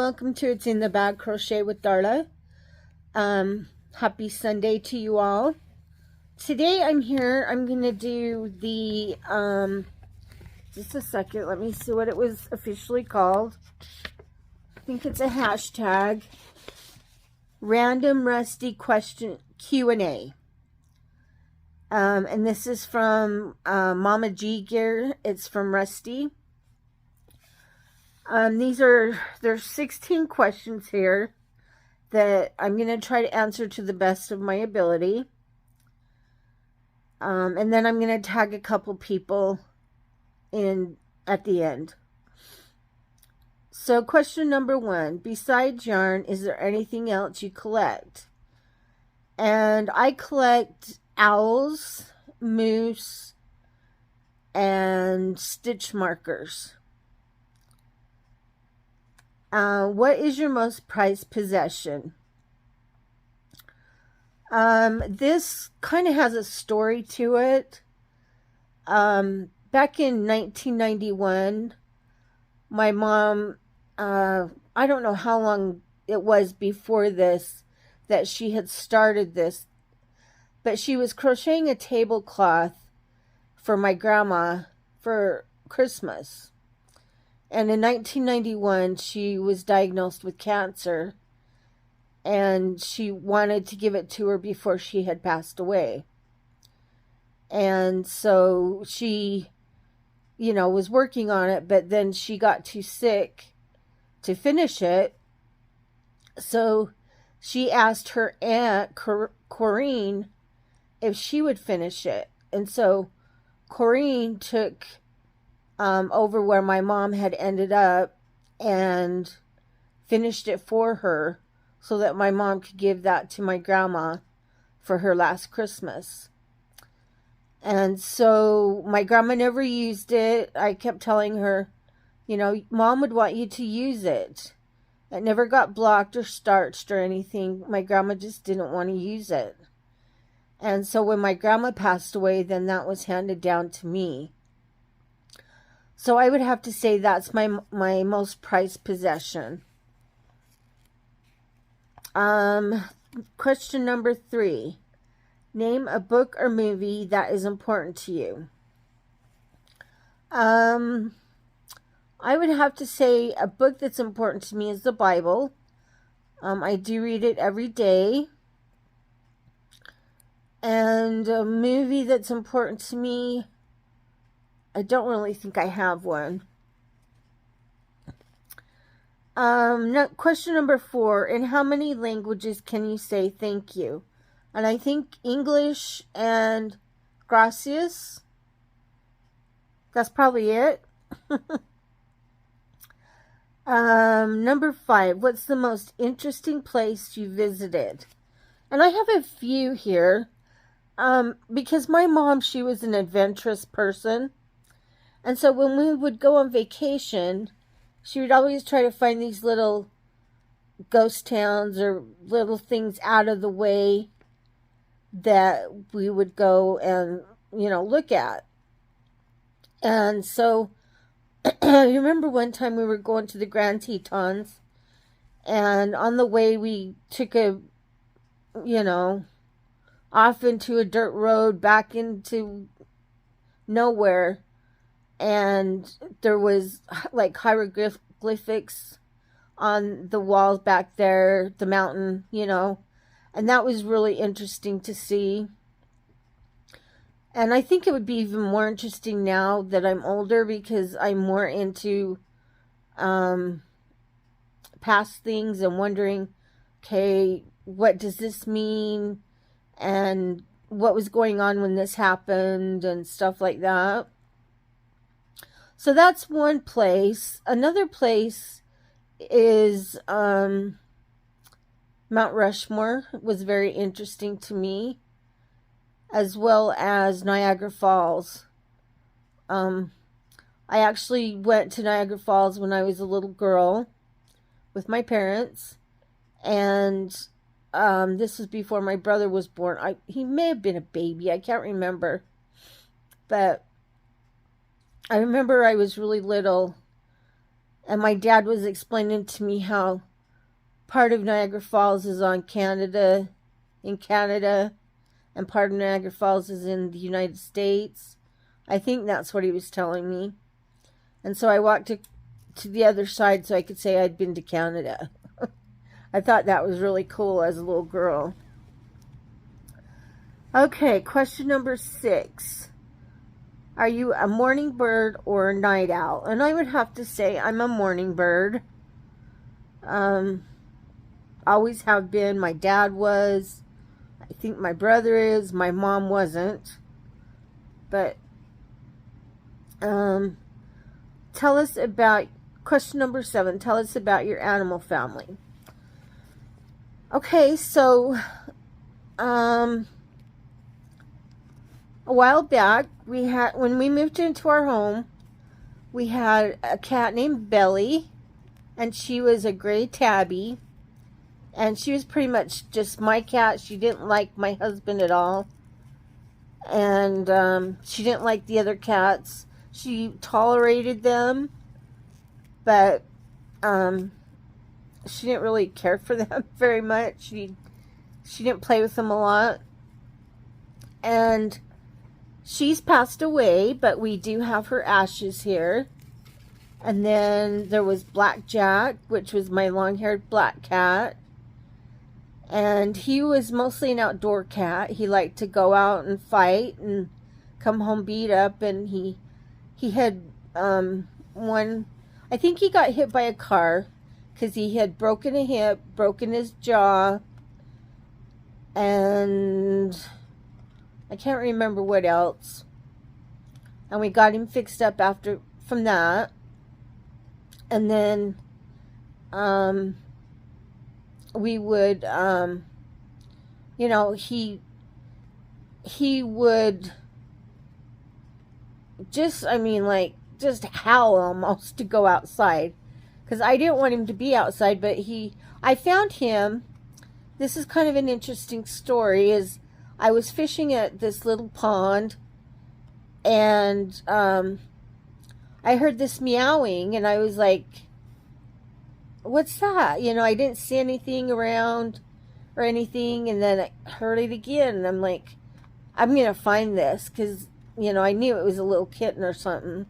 welcome to It's in the Bag Crochet with Darla. Happy Sunday to you all. Today I'm going to do the, just a second, let me see what it was officially called. I think it's a hashtag, Random Rusty Question Q&A. And this is from Mama G Gear. It's from Rusty. There's 16 questions here that I'm going to try to answer to the best of my ability. And then I'm going to tag a couple people in at the end. So question number 1, besides yarn, is there anything else you collect? And I collect owls, moose, and stitch markers. What is your most prized possession? This kind of has a story to it. Back in 1991, my mom, I don't know how long it was before this that she had started this, but she was crocheting a tablecloth for my grandma for Christmas. And in 1991, she was diagnosed with cancer, and she wanted to give it to her before she had passed away. And so she, was working on it, but then she got too sick to finish it. So she asked her aunt, Corrine, if she would finish it. And so Corrine took over where my mom had ended up and finished it for her so that my mom could give that to my grandma for her last Christmas. And so my grandma never used it. I kept telling her, Mom would want you to use it. It never got blocked or starched or anything. My grandma just didn't want to use it. And so when my grandma passed away, then that was handed down to me. So I would have to say that's my most prized possession. Question number 3. Name a book or movie that is important to you. I would have to say a book that's important to me is the Bible. I do read it every day. And a movie that's important to me, I don't really think I have one. Question number 4. In how many languages can you say thank you? And I think English and gracias. That's probably it. Number 5. What's the most interesting place you visited? And I have a few here. Because my mom, she was an adventurous person. And so when we would go on vacation, she would always try to find these little ghost towns or little things out of the way that we would go and, look at. And so I remember one time we were going to the Grand Tetons, and on the way we took off into a dirt road back into nowhere. And there was like hieroglyphics on the walls back there, the mountain, and that was really interesting to see. And I think it would be even more interesting now that I'm older because I'm more into past things and wondering, okay, what does this mean? And what was going on when this happened and stuff like that. So that's one place. Another place is Mount Rushmore. It was very interesting to me, as well as Niagara Falls. I actually went to Niagara Falls when I was a little girl with my parents, and this was before my brother was born. He may have been a baby. I can't remember. But I remember I was really little, And my dad was explaining to me how part of Niagara Falls is in Canada, and part of Niagara Falls is in the United States. I think that's what he was telling me. And so I walked to the other side so I could say I'd been to Canada. I thought that was really cool as a little girl. Okay, question number 6. Are you a morning bird or a night owl? And I would have to say I'm a morning bird. Always have been. My dad was. I think my brother is. My mom wasn't. But tell us about, question number 7. Tell us about your animal family. Okay, so a while back, when we moved into our home, we had a cat named Belly, and she was a gray tabby, and she was pretty much just my cat. She didn't like my husband at all, and she didn't like the other cats. She tolerated them, but she didn't really care for them very much. She didn't play with them a lot, and she's passed away, but we do have her ashes here. And then there was Blackjack, which was my long-haired black cat. And he was mostly an outdoor cat. He liked to go out and fight and come home beat up. And he had I think he got hit by a car because he had broken a hip, broken his jaw, and I can't remember what else. And we got him fixed up from that. And then we would he would just howl almost to go outside, because I didn't want him to be outside. But I found him. This is kind of an interesting story. Is I was fishing at this little pond, and I heard this meowing, and I was like, what's that? I didn't see anything around or anything, and then I heard it again, and I'm like, I'm going to find this, because, I knew it was a little kitten or something.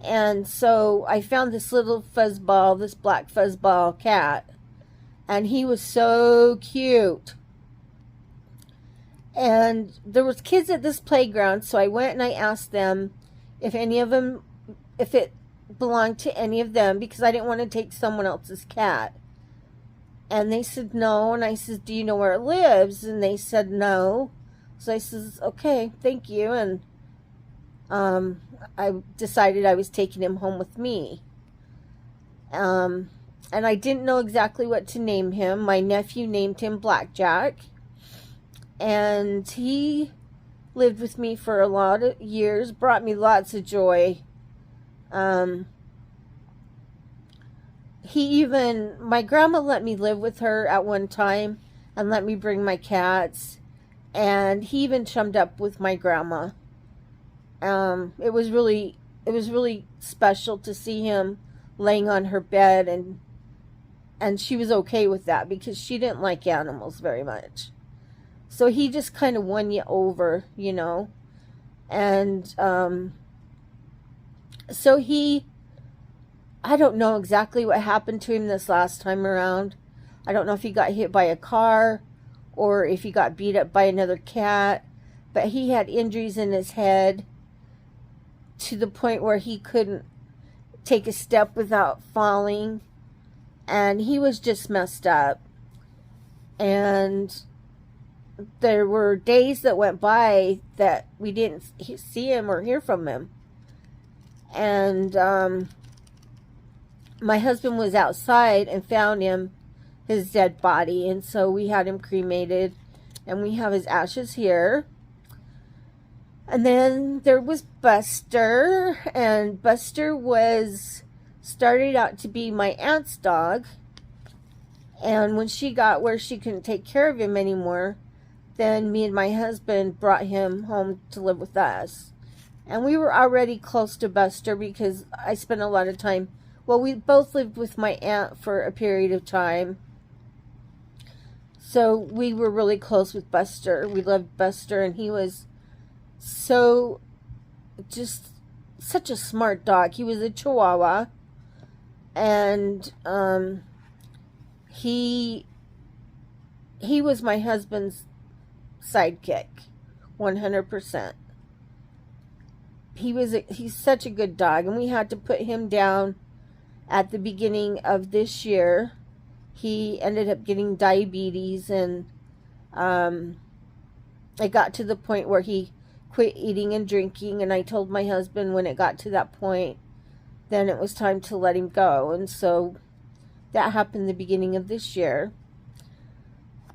And so I found this little fuzzball, this black fuzzball cat, and he was so cute. And there was kids at this playground, so I went and I asked them if it belonged to any of them, because I didn't want to take someone else's cat. And they said no, and I said, do you know where it lives? And they said no. So I says, okay, thank you. And I decided I was taking him home with me. And I didn't know exactly what to name him. My nephew named him Blackjack. And he lived with me for a lot of years, brought me lots of joy. My grandma let me live with her at one time and let me bring my cats. And he even chummed up with my grandma. It was really special to see him laying on her bed, and she was okay with that because she didn't like animals very much. So he just kind of won you over, And so I don't know exactly what happened to him this last time around. I don't know if he got hit by a car or if he got beat up by another cat, but he had injuries in his head to the point where he couldn't take a step without falling, and he was just messed up. And there were days that went by that we didn't see him or hear from him. And my husband was outside and found his dead body, and so we had him cremated, and we have his ashes here. And then there was Buster, and Buster started out to be my aunt's dog, and when she got where she couldn't take care of him anymore, then me and my husband brought him home to live with us. And we were already close to Buster because I spent a lot of time Well, we both lived with my aunt for a period of time. So we were really close with Buster. We loved Buster, and he was so just such a smart dog. He was a Chihuahua, and he was my husband's sidekick, 100%. He's such a good dog, and we had to put him down at the beginning of this year. He ended up getting diabetes, and it got to the point where he quit eating and drinking, and I told my husband when it got to that point, then it was time to let him go. And so that happened the beginning of this year.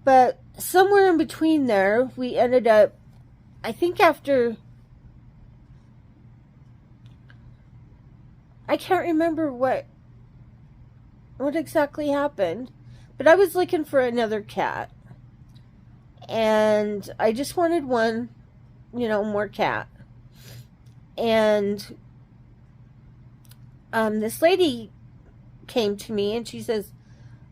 But somewhere in between there, we ended up, I think after, I can't remember what exactly happened, but I was looking for another cat, and I just wanted one, more cat. And this lady came to me, and she says,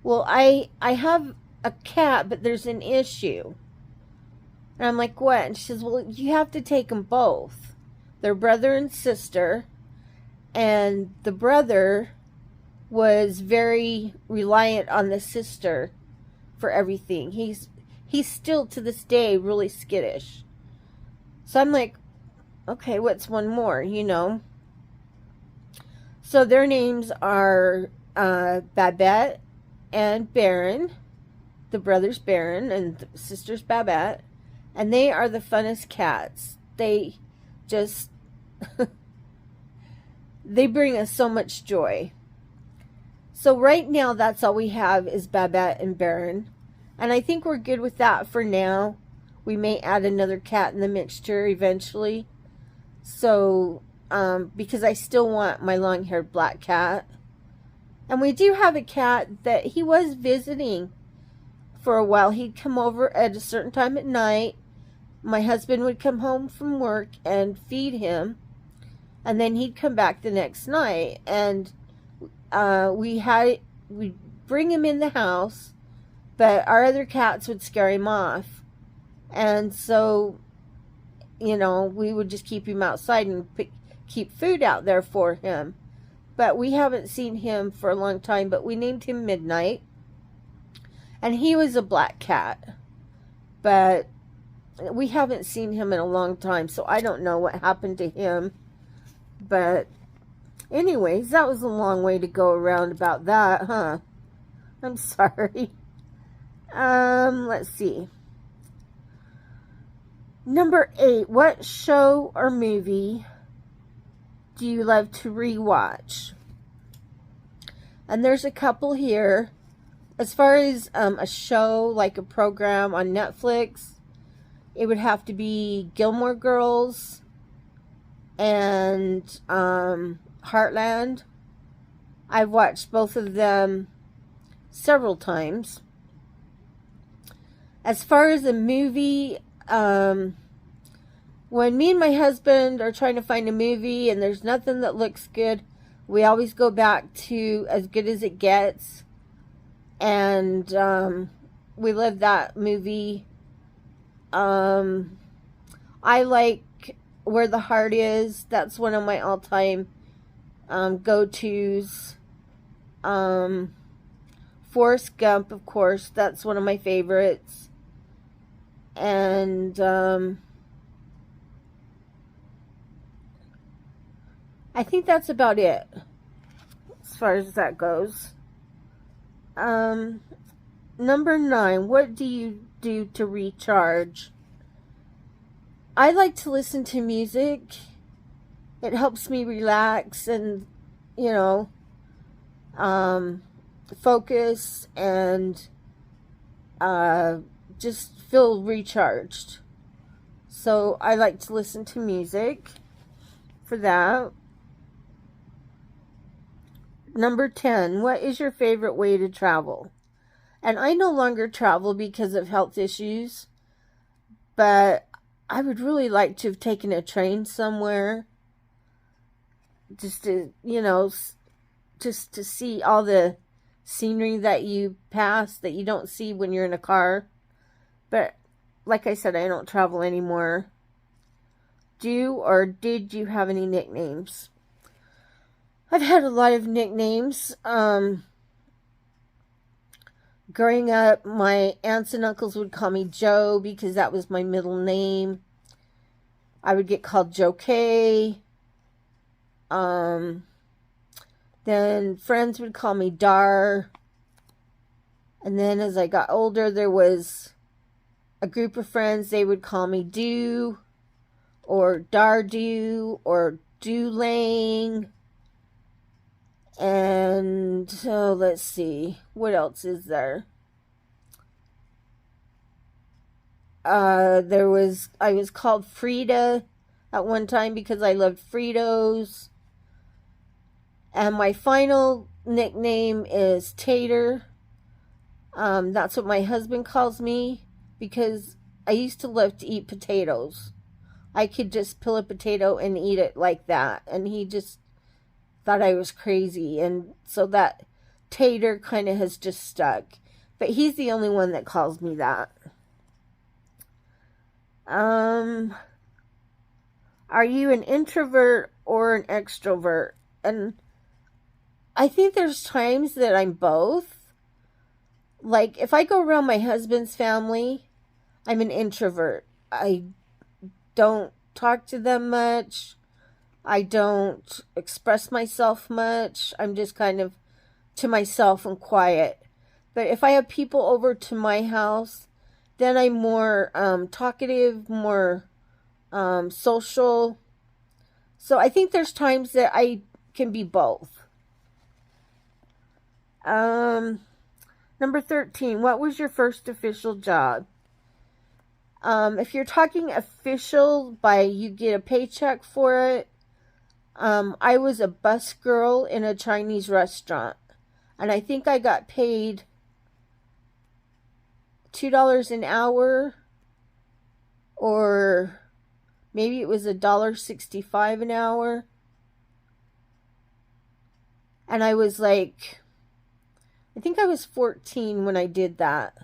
well, I have a cat, but there's an issue. And I'm like, what? And she says, well, you have to take them both. They're brother and sister, and the brother was very reliant on the sister for everything. He's still to this day really skittish. So I'm like, okay, what's one more, So their names are Babette and Baron. The brother's Baron and the sister's Babette. And they are the funnest cats. They just, they bring us so much joy. So right now, that's all we have is Babette and Baron. And I think we're good with that for now. We may add another cat in the mixture eventually. So, because I still want my long-haired black cat. And we do have a cat that he was visiting for a while. He'd come over at a certain time at night. My husband would come home from work and feed him. And then he'd come back the next night. And we'd bring him in the house, but our other cats would scare him off. And so, we would just keep him outside and keep food out there for him. But we haven't seen him for a long time, but we named him Midnight. And he was a black cat. But we haven't seen him in a long time, so I don't know what happened to him. But anyways, that was a long way to go around about that, huh? I'm sorry. Let's see. Number 8, what show or movie do you love to rewatch? And there's a couple here. As far as a show, like a program on Netflix, it would have to be Gilmore Girls and Heartland. I've watched both of them several times. As far as a movie, when me and my husband are trying to find a movie and there's nothing that looks good, we always go back to As Good as It Gets. And we love that movie. I like Where the Heart Is. That's one of my all-time go-tos. Forrest Gump, of course. That's one of my favorites. And I think that's about it as far as that goes. Number 9, what do you do to recharge? I like to listen to music. It helps me relax and, focus and just feel recharged. So I like to listen to music for that. Number 10, what is your favorite way to travel? And I no longer travel because of health issues, but I would really like to have taken a train somewhere just to, just to see all the scenery that you pass that you don't see when you're in a car. But like I said, I don't travel anymore. Do or did you have any nicknames? I've had a lot of nicknames. Growing up, my aunts and uncles would call me Joe because that was my middle name. I would get called Joe K. Then friends would call me Dar. And then as I got older, there was a group of friends, they would call me Do, or Dardu, or Dulang. And so let's see, what else is there? I was called Frida at one time because I loved Fritos. And my final nickname is Tater. That's what my husband calls me because I used to love to eat potatoes. I could just peel a potato and eat it like that. And he just thought I was crazy. And so that Tater kind of has just stuck. But he's the only one that calls me that. Are you an introvert or an extrovert? And I think there's times that I'm both. Like, if I go around my husband's family, I'm an introvert. I don't talk to them much. I don't express myself much. I'm just kind of to myself and quiet. But if I have people over to my house, then I'm more talkative, more social. So I think there's times that I can be both. Number 13, what was your first official job? If you're talking official by you get a paycheck for it, I was a bus girl in a Chinese restaurant. And I think I got paid $2 an hour, or maybe it was $1.65 an hour. And I was like, I think I was 14 when I did that.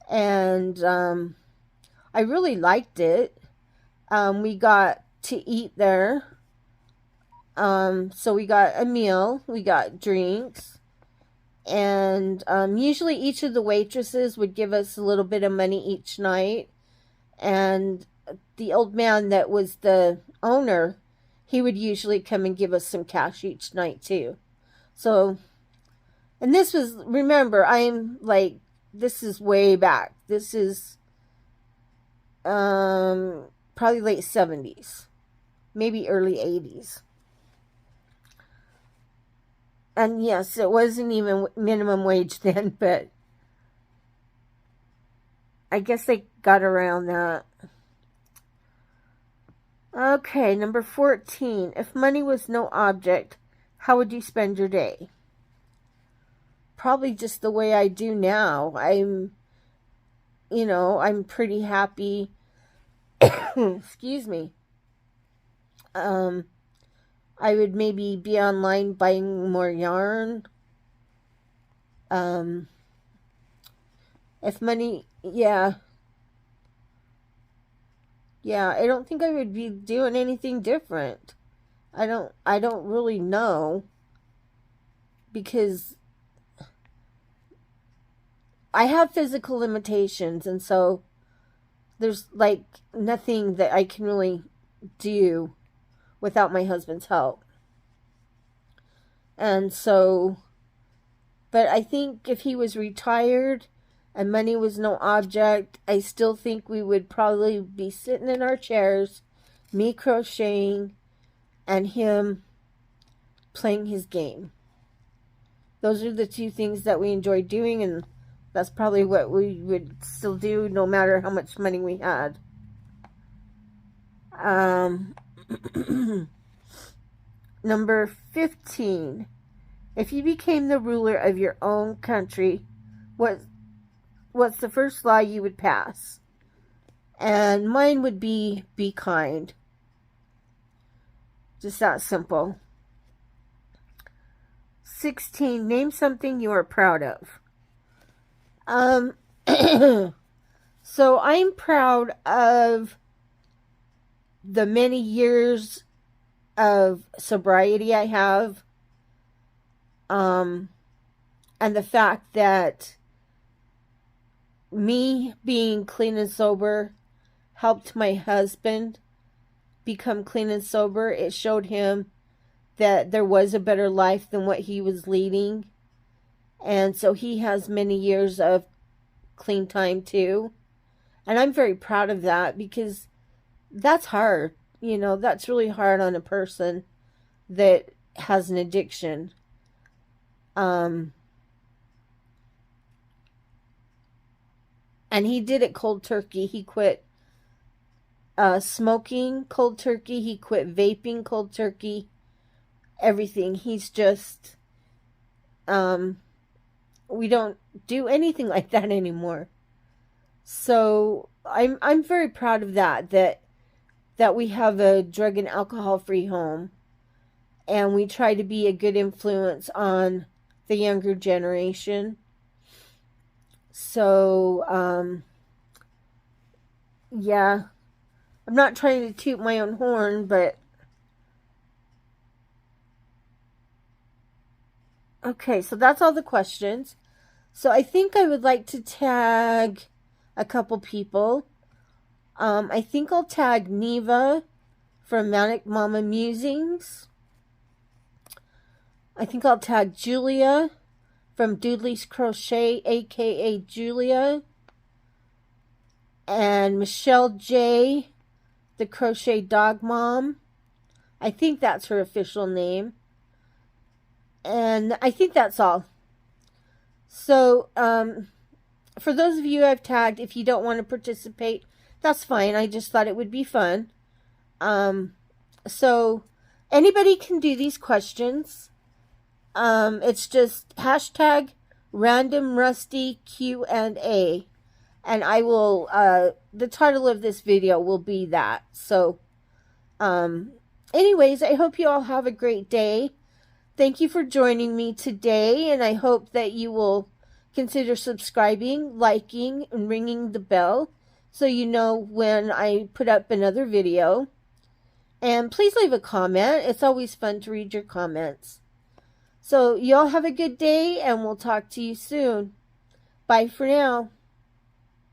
And I really liked it. We got to eat there. So we got a meal, we got drinks, and usually each of the waitresses would give us a little bit of money each night. And the old man that was the owner, he would usually come and give us some cash each night too. So, and this was, remember, I'm like, this is way back. This is probably late 70s, maybe early 80s. And yes, it wasn't even minimum wage then, but I guess they got around that. Okay, number 14. If money was no object, how would you spend your day? Probably just the way I do now. I'm pretty happy. Excuse me. I would maybe be online buying more yarn. If money, yeah, I don't think I would be doing anything different. I don't really know, because I have physical limitations, and so there's like nothing that I can really do without my husband's help. And so, but I think if he was retired and money was no object, I still think we would probably be sitting in our chairs, me crocheting, and him playing his game. Those are the two things that we enjoy doing, and that's probably what we would still do no matter how much money we had. Number 15. If you became the ruler of your own country, what's the first law you would pass? And mine would be kind. Just that simple. 16. Name something you are proud of. Um, so I'm proud of the many years of sobriety I have, and the fact that me being clean and sober helped my husband become clean and sober. It showed him that there was a better life than what he was leading. And so he has many years of clean time too. And I'm very proud of that because that's hard. You know, that's really hard on a person that has an addiction. And he did it cold turkey. He quit smoking cold turkey. He quit vaping cold turkey. Everything. He's just, we don't do anything like that anymore. So I'm very proud of that we have a drug and alcohol free home, and we try to be a good influence on the younger generation. So yeah, I'm not trying to toot my own horn, but okay, so that's all the questions. So I think I would like to tag a couple people. I think I'll tag Neva from Manic Mama Musings. I think I'll tag Julia from Doodley's Crochet, aka Julia. And Michelle J, the Crochet Dog Mom. I think that's her official name. And I think that's all. So, for those of you I've tagged, if you don't want to participate, that's fine. I just thought it would be fun. So, anybody can do these questions. It's just hashtag random rusty Q&A. And I will, the title of this video will be that. So, anyways, I hope you all have a great day. Thank you for joining me today, and I hope that you will consider subscribing, liking, and ringing the bell so you know when I put up another video. And please leave a comment. It's always fun to read your comments. So, you all have a good day, and we'll talk to you soon. Bye for now.